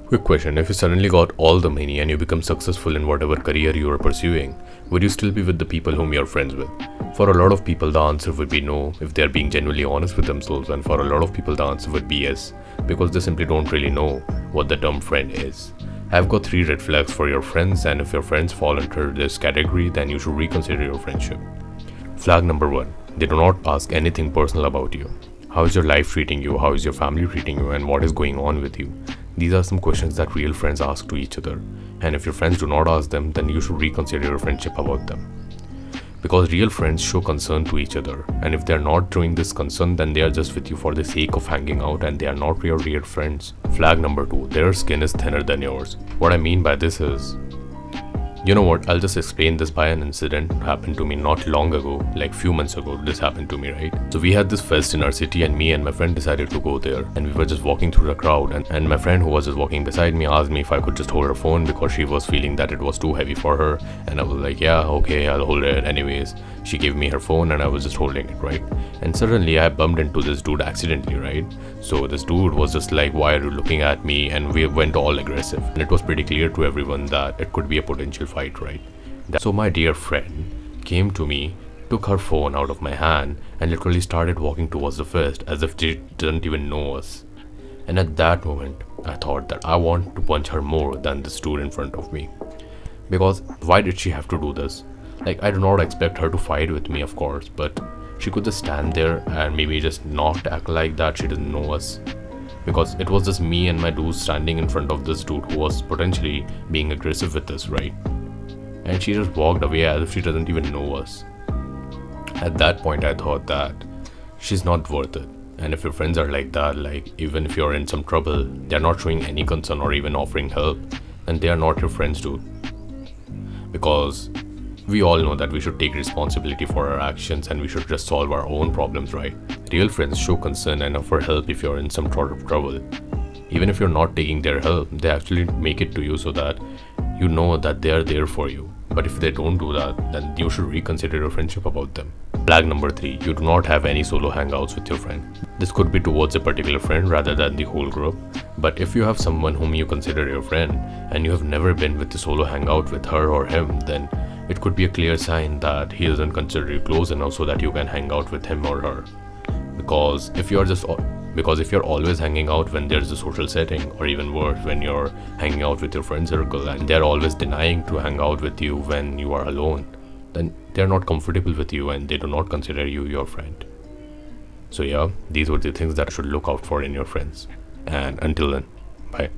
Quick question, if you suddenly got all the money and you become successful in whatever career you are pursuing, would you still be with the people whom you're friends with? For a lot of people, the answer would be no if they're being genuinely honest with themselves, and for a lot of people, the answer would be yes because they simply don't really know what the term friend is. I've got 3 red flags for your friends, and if your friends fall under this category, then you should reconsider your friendship. Flag number 1, they do not ask anything personal about you. How is your life treating you? How is your family treating you? And what is going on with you? These are some questions that real friends ask to each other. And if your friends do not ask them, then you should reconsider your friendship about them. Because real friends show concern to each other. And if they are not showing this concern, then they are just with you for the sake of hanging out and they are not your real friends. Flag number 2, their skin is thinner than yours. What I mean by this is, you know what, I'll just explain this by an incident that happened to me not long ago, like few months ago. This happened to me, right? So we had this fest in our city and me and my friend decided to go there, and we were just walking through the crowd, and my friend who was just walking beside me asked me if I could just hold her phone because she was feeling that it was too heavy for her, and I was like, yeah, okay, I'll hold it. Anyways, she gave me her phone and I was just holding it, right? And suddenly I bumped into this dude accidentally, right? So this dude was just like, why are you looking at me? And we went all aggressive, and it was pretty clear to everyone that it could be a potential fight, right? So my dear friend came to me, took her phone out of my hand, and literally started walking towards the fest as if she didn't even know us. And at that moment, I thought that I want to punch her more than this dude in front of me. Because why did she have to do this? Like, I do not expect her to fight with me, of course, but she could just stand there and maybe just not act like that she didn't know us. Because it was just me and my dude standing in front of this dude who was potentially being aggressive with us, right? And she just walked away as if she doesn't even know us. At that point, I thought that she's not worth it. And if your friends are like that, like even if you're in some trouble, they're not showing any concern or even offering help, then they are not your friends, dude. Because we all know that we should take responsibility for our actions and we should just solve our own problems, right? Real friends show concern and offer help if you're in some sort of trouble. Even if you're not taking their help, they actually make it to you so that you know that they are there for you. But if they don't do that, then you should reconsider your friendship about them. Flag number 3, you do not have any solo hangouts with your friend. This could be towards a particular friend rather than the whole group. But if you have someone whom you consider your friend and you have never been with a solo hangout with her or him, then it could be a clear sign that he doesn't consider you close enough so that you can hang out with him or her. Because if you're always hanging out when there's a social setting, or even worse, when you're hanging out with your friend circle and they're always denying to hang out with you when you are alone, then they're not comfortable with you and they do not consider you your friend. So yeah, these were the things that you should look out for in your friends. And until then, bye.